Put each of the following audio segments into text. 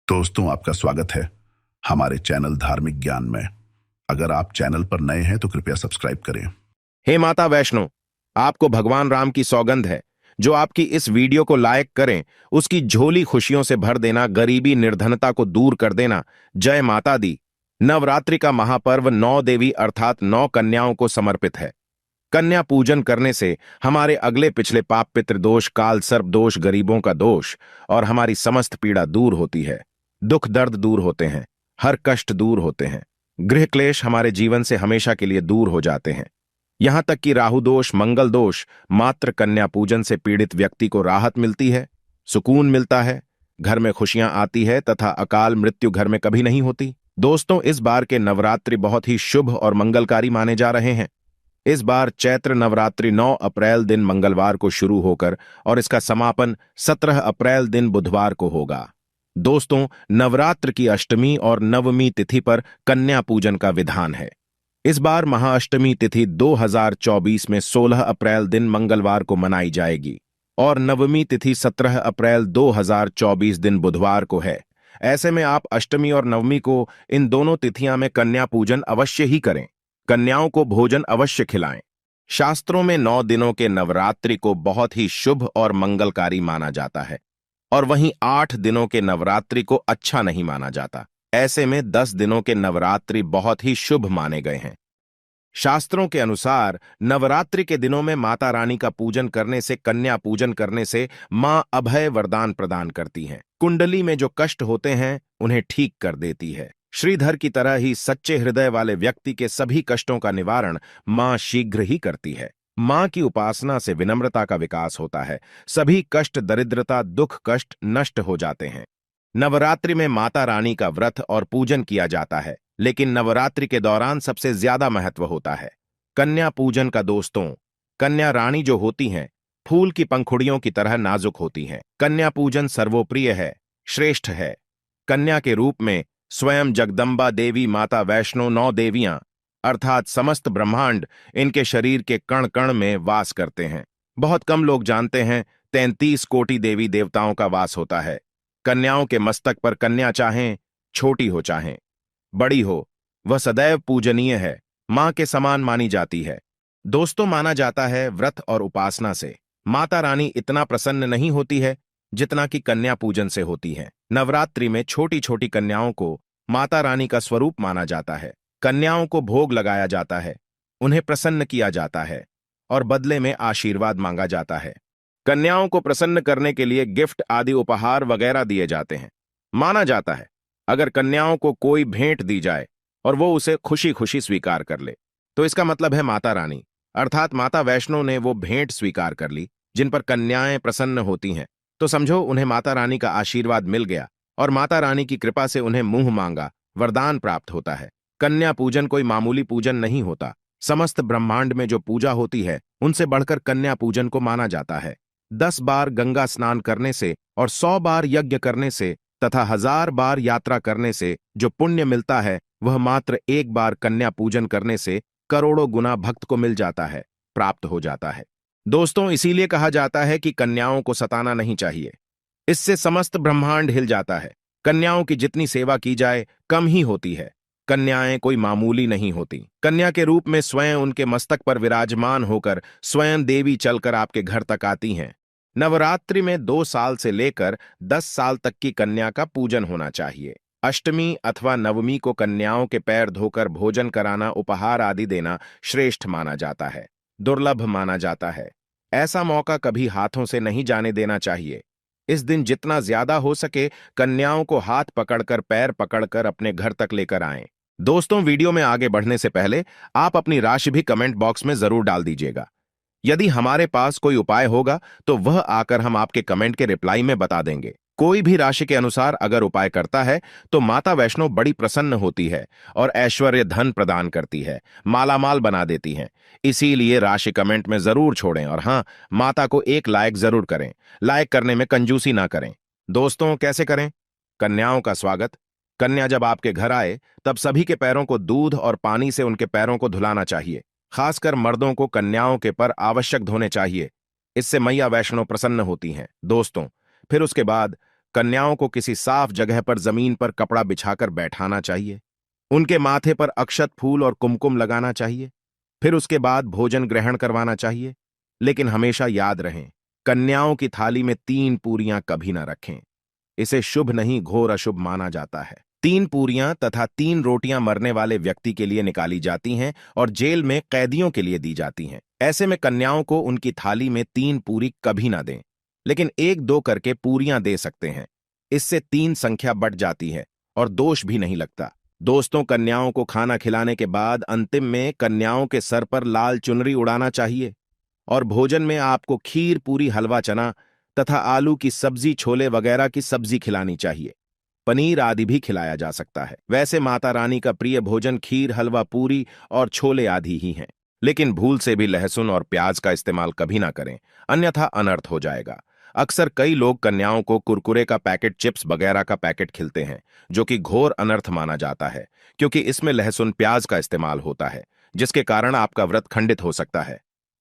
दोस्तों, आपका स्वागत है हमारे चैनल धार्मिक ज्ञान में। अगर आप चैनल पर नए हैं तो कृपया सब्सक्राइब करें। हे माता वैष्णो, आपको भगवान राम की सौगंध है। जो आपकी इस वीडियो को लाइक करें उसकी झोली खुशियों से भर देना, गरीबी निर्धनता को दूर कर देना। जय माता दी। नवरात्रि का महापर्व 9 देवी अर्थात 9 कन्याओं को समर्पित है। कन्या पूजन करने से हमारे अगले पिछले पाप पितृदोष, काल सर्प दोष, गरीबों का दोष और हमारी समस्त पीड़ा दूर होती है। दुख दर्द दूर होते हैं, हर कष्ट दूर होते हैं, गृह क्लेश हमारे जीवन से हमेशा के लिए दूर हो जाते हैं। यहां तक कि राहु दोष, मंगल दोष, मात्र कन्या पूजन से पीड़ित व्यक्ति को राहत मिलती है, सुकून मिलता है, घर में खुशियां आती है तथा अकाल मृत्यु घर में कभी नहीं होती। दोस्तों, इस बार के नवरात्रि बहुत ही शुभ और मंगलकारी माने जा रहे हैं। इस बार चैत्र नवरात्रि 9 अप्रैल दिन मंगलवार को शुरू होकर और इसका समापन 17 अप्रैल दिन बुधवार को होगा। दोस्तों, नवरात्र की अष्टमी और नवमी तिथि पर कन्या पूजन का विधान है। इस बार महाअष्टमी तिथि 2024 में 16 अप्रैल दिन मंगलवार को मनाई जाएगी और नवमी तिथि 17 अप्रैल 2024 दिन बुधवार को है। ऐसे में आप अष्टमी और नवमी को, इन दोनों तिथियां में कन्या पूजन अवश्य ही करें। कन्याओं को भोजन अवश्य खिलाएं। शास्त्रों में 9 दिनों के नवरात्रि को बहुत ही शुभ और मंगलकारी माना जाता है और वहीं 8 दिनों के नवरात्रि को अच्छा नहीं माना जाता। ऐसे में 10 दिनों के नवरात्रि बहुत ही शुभ माने गए हैं। शास्त्रों के अनुसार नवरात्रि के दिनों में माता रानी का पूजन करने से, कन्या पूजन करने से मां अभय वरदान प्रदान करती हैं। कुंडली में जो कष्ट होते हैं उन्हें ठीक कर देती है। श्रीधर की तरह ही सच्चे हृदय वाले व्यक्ति के सभी कष्टों का निवारण मां शीघ्र ही करती है। मां की उपासना से विनम्रता का विकास होता है। सभी कष्ट, दरिद्रता, दुख, कष्ट नष्ट हो जाते हैं। नवरात्रि में माता रानी का व्रत और पूजन किया जाता है, लेकिन नवरात्रि के दौरान सबसे ज्यादा महत्व होता है कन्या पूजन का। दोस्तों, कन्या रानी जो होती हैं, फूल की पंखुड़ियों की तरह नाजुक होती हैं। कन्या पूजन सर्वोप्रिय है, श्रेष्ठ है। कन्या के रूप में स्वयं जगदम्बा देवी माता वैष्णो 9 देवियां अर्थात समस्त ब्रह्मांड इनके शरीर के कण कण में वास करते हैं। बहुत कम लोग जानते हैं 33 कोटि देवी देवताओं का वास होता है। कन्याओं के मस्तक पर कन्या चाहें छोटी हो चाहें बड़ी हो, वह सदैव पूजनीय है, मां के समान मानी जाती है। दोस्तों, माना जाता है व्रत और उपासना से माता रानी इतना प्रसन्न नहीं होती है जितना कि कन्या पूजन से होती है। नवरात्रि में छोटी छोटी कन्याओं को माता रानी का स्वरूप माना जाता है। कन्याओं को भोग लगाया जाता है, उन्हें प्रसन्न किया जाता है और बदले में आशीर्वाद मांगा जाता है। कन्याओं को प्रसन्न करने के लिए गिफ्ट आदि उपहार वगैरह दिए जाते हैं। माना जाता है अगर कन्याओं को कोई भेंट दी जाए और वो उसे खुशी खुशी स्वीकार कर ले तो इसका मतलब है माता रानी अर्थात माता वैष्णो ने वो भेंट स्वीकार कर ली। जिन पर कन्याएं प्रसन्न होती हैं तो समझो उन्हें माता रानी का आशीर्वाद मिल गया और माता रानी की कृपा से उन्हें मुंह मांगा वरदान प्राप्त होता है। कन्या पूजन कोई मामूली पूजन नहीं होता। समस्त ब्रह्मांड में जो पूजा होती है उनसे बढ़कर कन्या पूजन को माना जाता है। 10 बार गंगा स्नान करने से और 100 बार यज्ञ करने से तथा 1000 बार यात्रा करने से जो पुण्य मिलता है वह मात्र एक बार कन्या पूजन करने से करोड़ों गुना भक्त को मिल जाता है, प्राप्त हो जाता है। दोस्तों, इसीलिए कहा जाता है कि कन्याओं को सताना नहीं चाहिए, इससे समस्त ब्रह्मांड हिल जाता है। कन्याओं की जितनी सेवा की जाए कम ही होती है। कन्याएं कोई मामूली नहीं होती। कन्या के रूप में स्वयं उनके मस्तक पर विराजमान होकर स्वयं देवी चलकर आपके घर तक आती हैं। नवरात्रि में 2 साल से लेकर 10 साल तक की कन्या का पूजन होना चाहिए। अष्टमी अथवा नवमी को कन्याओं के पैर धोकर भोजन कराना, उपहार आदि देना श्रेष्ठ माना जाता है, दुर्लभ माना जाता है। ऐसा मौका कभी हाथों से नहीं जाने देना चाहिए। इस दिन जितना ज्यादा हो सके कन्याओं को हाथ पकड़कर, पैर पकड़कर अपने घर तक लेकर आएं। दोस्तों, वीडियो में आगे बढ़ने से पहले आप अपनी राशि भी कमेंट बॉक्स में जरूर डाल दीजिएगा। यदि हमारे पास कोई उपाय होगा तो वह आकर हम आपके कमेंट के रिप्लाई में बता देंगे। कोई भी राशि के अनुसार अगर उपाय करता है तो माता वैष्णो बड़ी प्रसन्न होती है और ऐश्वर्य धन प्रदान करती है, मालामाल बना देती हैं। इसीलिए राशि कमेंट में जरूर छोड़ें और हाँ, माता को एक लाइक जरूर करें। लाइक करने में कंजूसी ना करें। दोस्तों, कैसे करें? कन्याओं का स्वागत। कन्या जब आपके घर आए तब सभी के पैरों को दूध और पानी से उनके पैरों को धुलाना चाहिए। खासकर मर्दों को कन्याओं के पर आवश्यक धोने चाहिए, इससे मैया वैष्णो प्रसन्न होती हैं। दोस्तों, फिर उसके बाद कन्याओं को किसी साफ जगह पर जमीन पर कपड़ा बिछाकर बैठाना चाहिए। उनके माथे पर अक्षत फूल और कुमकुम लगाना चाहिए। फिर उसके बाद भोजन ग्रहण करवाना चाहिए। लेकिन हमेशा याद रहें, कन्याओं की थाली में 3 पूरियां कभी ना रखें। इसे शुभ नहीं, घोर अशुभ माना जाता है। 3 पूरियां तथा 3 रोटियां मरने वाले व्यक्ति के लिए निकाली जाती हैं और जेल में कैदियों के लिए दी जाती हैं। ऐसे में कन्याओं को उनकी थाली में 3 पूरी कभी ना दें, लेकिन 1-2 करके पूरियां दे सकते हैं। इससे 3 संख्या बढ़ जाती है और दोष भी नहीं लगता। दोस्तों, कन्याओं को खाना खिलाने के बाद अंतिम में कन्याओं के सर पर लाल चुनरी उड़ाना चाहिए और भोजन में आपको खीर, पूरी, हलवा, चना तथा आलू की सब्जी, छोले वगैरह की सब्जी खिलानी चाहिए। पनीर आदि भी खिलाया जा सकता है। वैसे माता रानी का प्रिय भोजन खीर, हलवा, पूरी और छोले आदि ही हैं। लेकिन भूल से भी लहसुन और प्याज का इस्तेमाल कभी ना करें, अन्यथा अनर्थ हो जाएगा। अक्सर कई लोग कन्याओं को कुरकुरे का पैकेट, चिप्स वगैरह का पैकेट खिलते हैं, जो कि घोर अनर्थ माना जाता है, क्योंकि इसमें लहसुन, प्याज का इस्तेमाल होता है, जिसके कारण आपका व्रत खंडित हो सकता है।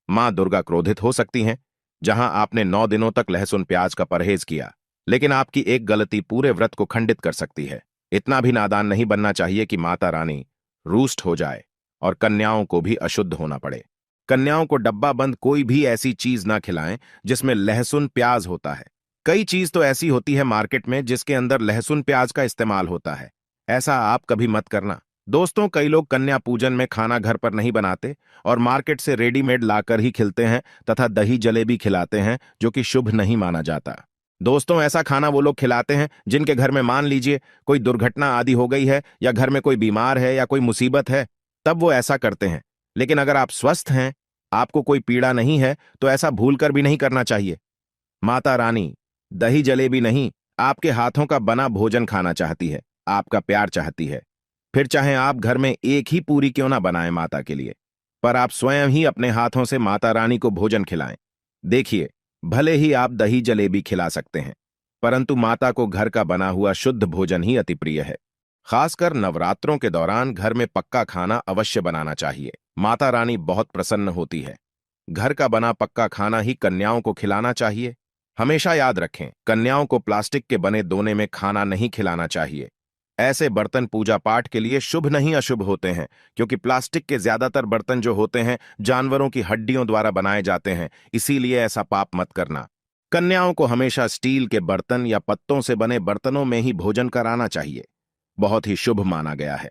मां दुर्गा क्रोधित हो सकती हैं। जहां आपने 9 दिनों तक लहसुन प्याज का परहेज किया, लेकिन आपकी एक गलती पूरे व्रत को खंडित कर सकती है। इतना भी नादान नहीं बनना चाहिए कि माता रानी रूष्ट हो जाए और कन्याओं को भी अशुद्ध होना पड़े। कन्याओं को डब्बा बंद कोई भी ऐसी चीज ना खिलाएं जिसमें लहसुन प्याज होता है। कई चीज तो ऐसी होती है मार्केट में जिसके अंदर लहसुन प्याज का इस्तेमाल होता है। ऐसा आप कभी मत करना। दोस्तों, कई लोग कन्या पूजन में खाना घर पर नहीं बनाते और मार्केट से रेडीमेड लाकर ही खिलते हैं तथा दही जलेबी खिलाते हैं, जो कि शुभ नहीं माना जाता। दोस्तों, ऐसा खाना वो लोग खिलाते हैं जिनके घर में मान लीजिए कोई दुर्घटना आदि हो गई है या घर में कोई बीमार है या कोई मुसीबत है, तब वो ऐसा करते हैं। लेकिन अगर आप स्वस्थ हैं, आपको कोई पीड़ा नहीं है, तो ऐसा भूलकर भी नहीं करना चाहिए। माता रानी दही जलेबी नहीं, आपके हाथों का बना भोजन खाना चाहती है, आपका प्यार चाहती है। फिर चाहे आप घर में एक ही पूरी क्यों ना बनाएं माता के लिए, पर आप स्वयं ही अपने हाथों से माता रानी को भोजन खिलाएं। देखिए, भले ही आप दही जलेबी खिला सकते हैं, परंतु माता को घर का बना हुआ शुद्ध भोजन ही अति प्रिय है। खासकर नवरात्रों के दौरान घर में पक्का खाना अवश्य बनाना चाहिए। माता रानी बहुत प्रसन्न होती है। घर का बना पक्का खाना ही कन्याओं को खिलाना चाहिए। हमेशा याद रखें, कन्याओं को प्लास्टिक के बने दोने में खाना नहीं खिलाना चाहिए। ऐसे बर्तन पूजा पाठ के लिए शुभ नहीं अशुभ होते हैं, क्योंकि प्लास्टिक के ज्यादातर बर्तन जो होते हैं जानवरों की हड्डियों द्वारा बनाए जाते हैं, इसीलिए ऐसा पाप मत करना। कन्याओं को हमेशा स्टील के बर्तन या पत्तों से बने बर्तनों में ही भोजन कराना चाहिए। बहुत ही शुभ माना गया है।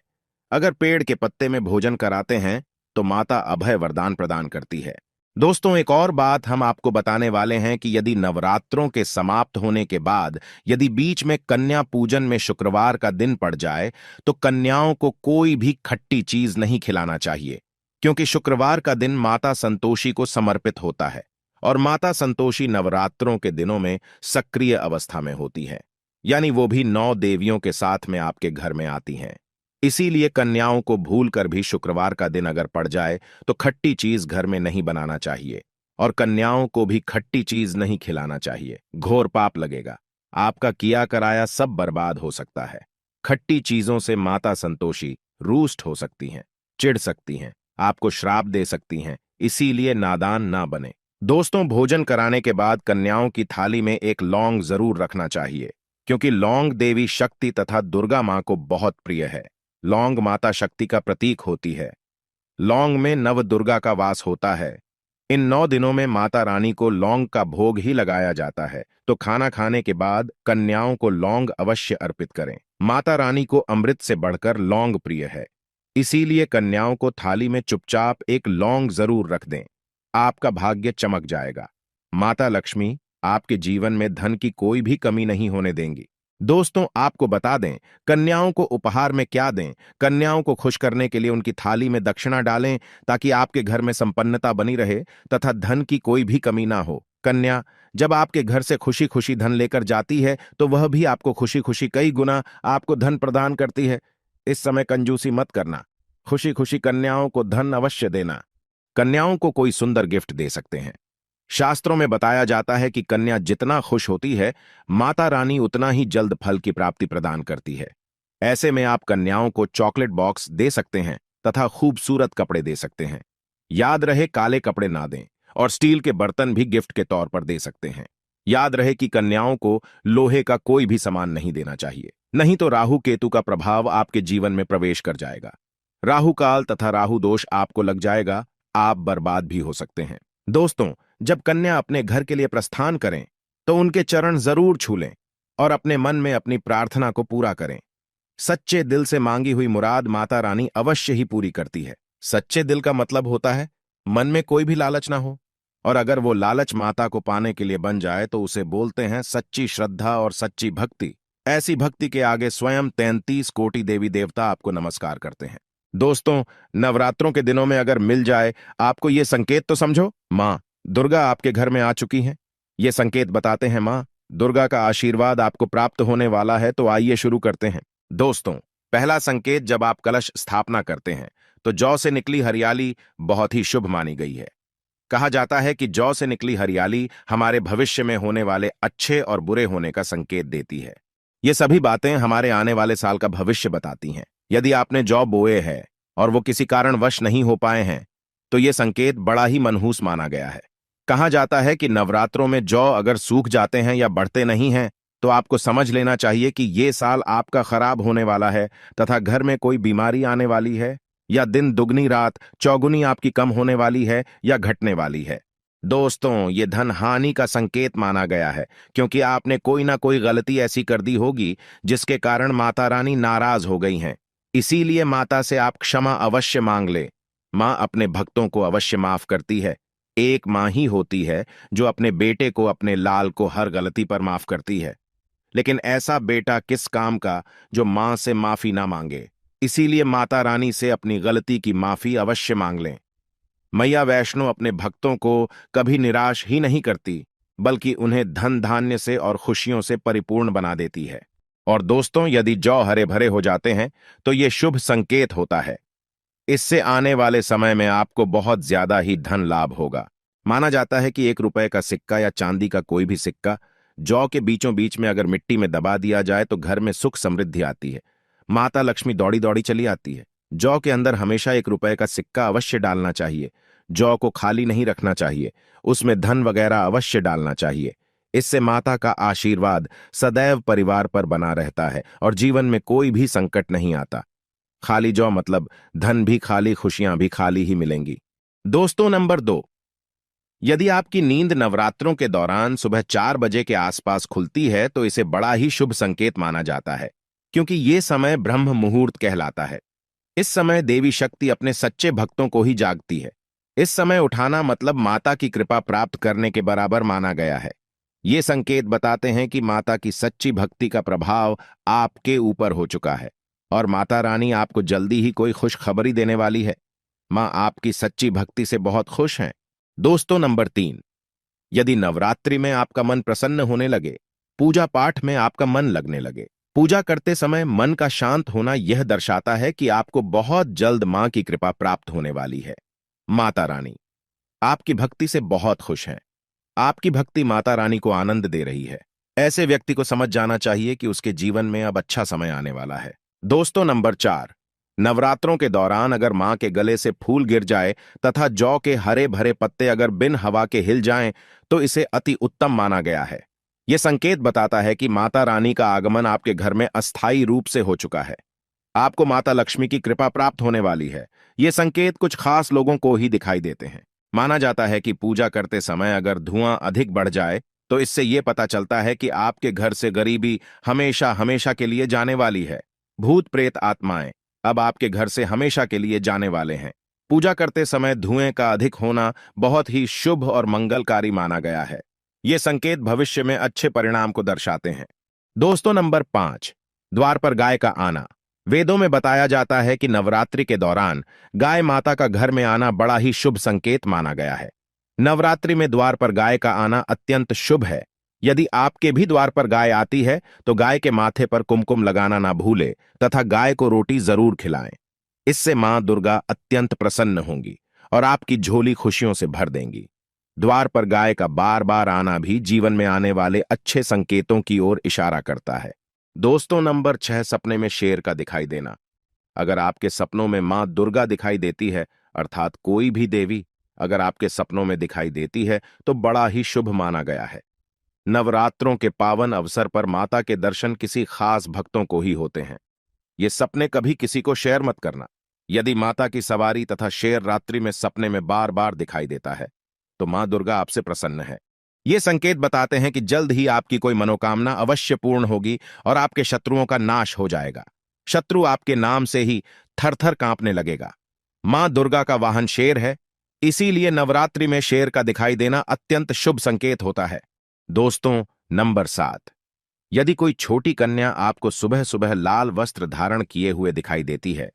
अगर पेड़ के पत्ते में भोजन कराते हैं तो माता अभय वरदान प्रदान करती है। दोस्तों, एक और बात हम आपको बताने वाले हैं कि यदि नवरात्रों के समाप्त होने के बाद यदि बीच में कन्या पूजन में शुक्रवार का दिन पड़ जाए, तो कन्याओं को कोई भी खट्टी चीज नहीं खिलाना चाहिए, क्योंकि शुक्रवार का दिन माता संतोषी को समर्पित होता है और माता संतोषी नवरात्रों के दिनों में सक्रिय अवस्था में होती है, यानी वो भी 9 देवियों के साथ में आपके घर में आती हैं। इसीलिए कन्याओं को भूलकर भी शुक्रवार का दिन अगर पड़ जाए तो खट्टी चीज घर में नहीं बनाना चाहिए और कन्याओं को भी खट्टी चीज नहीं खिलाना चाहिए। घोर पाप लगेगा, आपका किया कराया सब बर्बाद हो सकता है। खट्टी चीजों से माता संतोषी रूष्ट हो सकती हैं, चिढ़ सकती हैं, आपको श्राप दे सकती हैं, इसीलिए नादान ना बने। दोस्तों, भोजन कराने के बाद कन्याओं की थाली में एक लौंग जरूर रखना चाहिए, क्योंकि लौंग देवी शक्ति तथा दुर्गा मां को बहुत प्रिय है। लौंग माता शक्ति का प्रतीक होती है। लौंग में नव दुर्गा का वास होता है। इन 9 दिनों में माता रानी को लौंग का भोग ही लगाया जाता है, तो खाना खाने के बाद कन्याओं को लौंग अवश्य अर्पित करें। माता रानी को अमृत से बढ़कर लौंग प्रिय है, इसीलिए कन्याओं को थाली में चुपचाप एक लौंग जरूर रख दें। आपका भाग्य चमक जाएगा। माता लक्ष्मी आपके जीवन में धन की कोई भी कमी नहीं होने देंगी। दोस्तों, आपको बता दें, कन्याओं को उपहार में क्या दें। कन्याओं को खुश करने के लिए उनकी थाली में दक्षिणा डालें, ताकि आपके घर में संपन्नता बनी रहे तथा धन की कोई भी कमी ना हो। कन्या जब आपके घर से खुशी खुशी धन लेकर जाती है, तो वह भी आपको खुशी खुशी कई गुना आपको धन प्रदान करती है। इस समय कंजूसी मत करना, खुशी खुशी कन्याओं को धन अवश्य देना। कन्याओं को कोई सुंदर गिफ्ट दे सकते हैं। शास्त्रों में बताया जाता है कि कन्या जितना खुश होती है, माता रानी उतना ही जल्द फल की प्राप्ति प्रदान करती है। ऐसे में आप कन्याओं को चॉकलेट बॉक्स दे सकते हैं तथा खूबसूरत कपड़े दे सकते हैं। याद रहे, काले कपड़े ना दें और स्टील के बर्तन भी गिफ्ट के तौर पर दे सकते हैं। याद रहे कि कन्याओं को लोहे का कोई भी सामान नहीं देना चाहिए, नहीं तो राहु केतु का प्रभाव आपके जीवन में प्रवेश कर जाएगा। राहु काल तथा राहु दोष आपको लग जाएगा, आप बर्बाद भी हो सकते हैं। दोस्तों, जब कन्या अपने घर के लिए प्रस्थान करें तो उनके चरण जरूर छू लें और अपने मन में अपनी प्रार्थना को पूरा करें। सच्चे दिल से मांगी हुई मुराद माता रानी अवश्य ही पूरी करती है। सच्चे दिल का मतलब होता है मन में कोई भी लालच ना हो, और अगर वो लालच माता को पाने के लिए बन जाए तो उसे बोलते हैं सच्ची श्रद्धा और सच्ची भक्ति। ऐसी भक्ति के आगे स्वयं 33 कोटि देवी देवता आपको नमस्कार करते हैं। दोस्तों, नवरात्रों के दिनों में अगर मिल जाए आपको ये संकेत, तो समझो माँ दुर्गा आपके घर में आ चुकी हैं। ये संकेत बताते हैं माँ दुर्गा का आशीर्वाद आपको प्राप्त होने वाला है। तो आइए शुरू करते हैं। दोस्तों, पहला संकेत, जब आप कलश स्थापना करते हैं तो जौ से निकली हरियाली बहुत ही शुभ मानी गई है। कहा जाता है कि जौ से निकली हरियाली हमारे भविष्य में होने वाले अच्छे और बुरे होने का संकेत देती है। ये सभी बातें हमारे आने वाले साल का भविष्य बताती हैं। यदि आपने जौ बोए हैं और वो किसी कारणवश नहीं हो पाए हैं तो ये संकेत बड़ा ही मनहूस माना गया है। कहा जाता है कि नवरात्रों में जौ अगर सूख जाते हैं या बढ़ते नहीं हैं तो आपको समझ लेना चाहिए कि ये साल आपका खराब होने वाला है तथा घर में कोई बीमारी आने वाली है, या दिन दुगनी रात चौगुनी आपकी कम होने वाली है या घटने वाली है। दोस्तों, ये धन हानि का संकेत माना गया है, क्योंकि आपने कोई ना कोई गलती ऐसी कर दी होगी जिसके कारण माता रानी नाराज हो गई हैं। इसीलिए माता से आप क्षमा अवश्य मांग ले। माँ अपने भक्तों को अवश्य माफ करती है। एक माँ ही होती है जो अपने बेटे को, अपने लाल को हर गलती पर माफ करती है। लेकिन ऐसा बेटा किस काम का जो माँ से माफी ना मांगे। इसीलिए माता रानी से अपनी गलती की माफी अवश्य मांग लें। मैया वैष्णो अपने भक्तों को कभी निराश ही नहीं करती, बल्कि उन्हें धन धान्य से और खुशियों से परिपूर्ण बना देती है। और दोस्तों, यदि जौ हरे भरे हो जाते हैं तो ये शुभ संकेत होता है। इससे आने वाले समय में आपको बहुत ज्यादा ही धन लाभ होगा। माना जाता है कि 1 रुपए का सिक्का या चांदी का कोई भी सिक्का जौ के बीचों बीच में अगर मिट्टी में दबा दिया जाए तो घर में सुख समृद्धि आती है, माता लक्ष्मी दौड़ी दौड़ी चली आती है। जौ के अंदर हमेशा 1 रुपए का सिक्का अवश्य डालना चाहिए। जौ को खाली नहीं रखना चाहिए, उसमें धन वगैरह अवश्य डालना चाहिए। इससे माता का आशीर्वाद सदैव परिवार पर बना रहता है और जीवन में कोई भी संकट नहीं आता। खाली जौ मतलब धन भी खाली, खुशियां भी खाली ही मिलेंगी। दोस्तों, नंबर 2, यदि आपकी नींद नवरात्रों के दौरान सुबह 4 बजे के आसपास खुलती है तो इसे बड़ा ही शुभ संकेत माना जाता है, क्योंकि ये समय ब्रह्म मुहूर्त कहलाता है। इस समय देवी शक्ति अपने सच्चे भक्तों को ही जागती है। इस समय उठाना मतलब माता की कृपा प्राप्त करने के बराबर माना गया है। ये संकेत बताते हैं कि माता की सच्ची भक्ति का प्रभाव आपके ऊपर हो चुका है और माता रानी आपको जल्दी ही कोई खुशखबरी देने वाली है। मां आपकी सच्ची भक्ति से बहुत खुश हैं। दोस्तों, नंबर 3, यदि नवरात्रि में आपका मन प्रसन्न होने लगे, पूजा पाठ में आपका मन लगने लगे, पूजा करते समय मन का शांत होना यह दर्शाता है कि आपको बहुत जल्द मां की कृपा प्राप्त होने वाली है। माता रानी आपकी भक्ति से बहुत खुश हैं। आपकी भक्ति माता रानी को आनंद दे रही है। ऐसे व्यक्ति को समझ जाना चाहिए कि उसके जीवन में अब अच्छा समय आने वाला है। दोस्तों, नंबर 4, नवरात्रों के दौरान अगर मां के गले से फूल गिर जाए तथा जौ के हरे भरे पत्ते अगर बिन हवा के हिल जाएं तो इसे अति उत्तम माना गया है। यह संकेत बताता है कि माता रानी का आगमन आपके घर में अस्थायी रूप से हो चुका है। आपको माता लक्ष्मी की कृपा प्राप्त होने वाली है। ये संकेत कुछ खास लोगों को ही दिखाई देते हैं। माना जाता है कि पूजा करते समय अगर धुआं अधिक बढ़ जाए तो इससे यह पता चलता है कि आपके घर से गरीबी हमेशा हमेशा के लिए जाने वाली है। भूत प्रेत आत्माएं अब आपके घर से हमेशा के लिए जाने वाले हैं। पूजा करते समय धुएं का अधिक होना बहुत ही शुभ और मंगलकारी माना गया है। ये संकेत भविष्य में अच्छे परिणाम को दर्शाते हैं। दोस्तों, नंबर 5, द्वार पर गाय का आना। वेदों में बताया जाता है कि नवरात्रि के दौरान गाय माता का घर में आना बड़ा ही शुभ संकेत माना गया है। नवरात्रि में द्वार पर गाय का आना अत्यंत शुभ है। यदि आपके भी द्वार पर गाय आती है तो गाय के माथे पर कुमकुम लगाना ना भूले तथा गाय को रोटी जरूर खिलाएं। इससे मां दुर्गा अत्यंत प्रसन्न होंगी और आपकी झोली खुशियों से भर देंगी। द्वार पर गाय का बार बार आना भी जीवन में आने वाले अच्छे संकेतों की ओर इशारा करता है। दोस्तों, नंबर 6, सपने में शेर का दिखाई देना। अगर आपके सपनों में मां दुर्गा दिखाई देती है, अर्थात कोई भी देवी अगर आपके सपनों में दिखाई देती है तो बड़ा ही शुभ माना गया है। नवरात्रों के पावन अवसर पर माता के दर्शन किसी खास भक्तों को ही होते हैं। ये सपने कभी किसी को शेयर मत करना। यदि माता की सवारी तथा शेर रात्रि में सपने में बार बार दिखाई देता है तो मां दुर्गा आपसे प्रसन्न है। ये संकेत बताते हैं कि जल्द ही आपकी कोई मनोकामना अवश्य पूर्ण होगी और आपके शत्रुओं का नाश हो जाएगा। शत्रु आपके नाम से ही थरथर कांपने लगेगा। मां दुर्गा का वाहन शेर है, इसीलिए नवरात्रि में शेर का दिखाई देना अत्यंत शुभ संकेत होता है। दोस्तों, नंबर 7, यदि कोई छोटी कन्या आपको सुबह सुबह लाल वस्त्र धारण किए हुए दिखाई देती है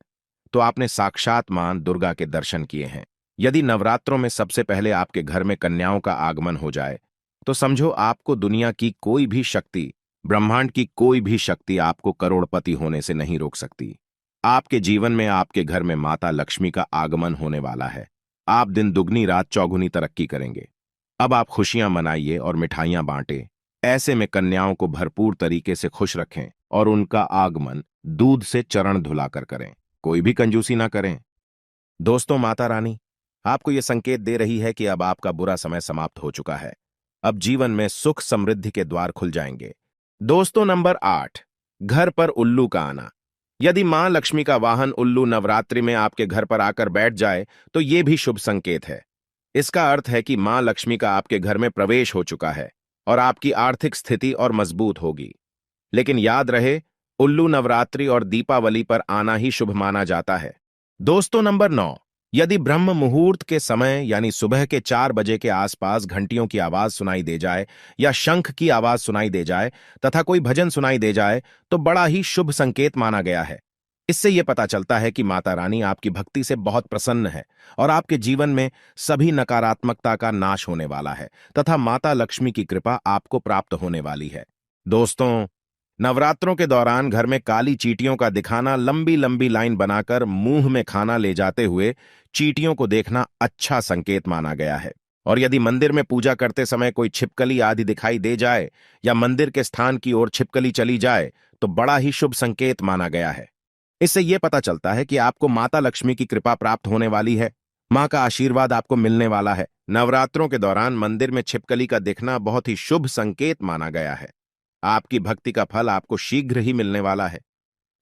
तो आपने साक्षात मां दुर्गा के दर्शन किए हैं। यदि नवरात्रों में सबसे पहले आपके घर में कन्याओं का आगमन हो जाए तो समझो आपको दुनिया की कोई भी शक्ति, ब्रह्मांड की कोई भी शक्ति आपको करोड़पति होने से नहीं रोक सकती। आपके जीवन में, आपके घर में माता लक्ष्मी का आगमन होने वाला है। आप दिन दुगनी रात चौगुनी तरक्की करेंगे। अब आप खुशियां मनाइए और मिठाइयां बांटें। ऐसे में कन्याओं को भरपूर तरीके से खुश रखें और उनका आगमन दूध से चरण धुलाकर करें। कोई भी कंजूसी ना करें। दोस्तों, माता रानी आपको यह संकेत दे रही है कि अब आपका बुरा समय समाप्त हो चुका है। अब जीवन में सुख समृद्धि के द्वार खुल जाएंगे। दोस्तों, नंबर 8, घर पर उल्लू का आना। यदि मां लक्ष्मी का वाहन उल्लू नवरात्रि में आपके घर पर आकर बैठ जाए तो यह भी शुभ संकेत है। इसका अर्थ है कि मां लक्ष्मी का आपके घर में प्रवेश हो चुका है और आपकी आर्थिक स्थिति और मजबूत होगी। लेकिन याद रहे, उल्लू नवरात्रि और दीपावली पर आना ही शुभ माना जाता है। दोस्तों, नंबर 9, यदि ब्रह्म मुहूर्त के समय यानी सुबह के 4 बजे के आसपास घंटियों की आवाज सुनाई दे जाए या शंख की आवाज सुनाई दे जाए तथा कोई भजन सुनाई दे जाए तो बड़ा ही शुभ संकेत माना गया है। इससे यह पता चलता है कि माता रानी आपकी भक्ति से बहुत प्रसन्न है और आपके जीवन में सभी नकारात्मकता का नाश होने वाला है तथा माता लक्ष्मी की कृपा आपको प्राप्त होने वाली है। दोस्तों, नवरात्रों के दौरान घर में काली चींटियों का दिखाना, लंबी लंबी लाइन बनाकर मुंह में खाना ले जाते हुए चींटियों को देखना अच्छा संकेत माना गया है। और यदि मंदिर में पूजा करते समय कोई छिपकली आदि दिखाई दे जाए या मंदिर के स्थान की ओर छिपकली चली जाए तो बड़ा ही शुभ संकेत माना गया है। इससे यह पता चलता है कि आपको माता लक्ष्मी की कृपा प्राप्त होने वाली है। मां का आशीर्वाद आपको मिलने वाला है। नवरात्रों के दौरान मंदिर में छिपकली का दिखना बहुत ही शुभ संकेत माना गया है। आपकी भक्ति का फल आपको शीघ्र ही मिलने वाला है,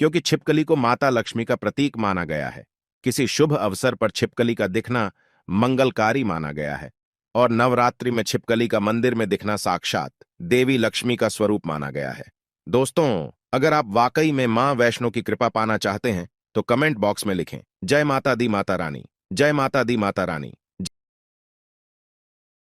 क्योंकि छिपकली को माता लक्ष्मी का प्रतीक माना गया है। किसी शुभ अवसर पर छिपकली का दिखना मंगलकारी माना गया है और नवरात्रि में छिपकली का मंदिर में दिखना साक्षात देवी लक्ष्मी का स्वरूप माना गया है। दोस्तों, अगर आप वाकई में मां वैष्णो की कृपा पाना चाहते हैं तो कमेंट बॉक्स में लिखें, जय माता दी माता रानी, जय माता दी माता रानी।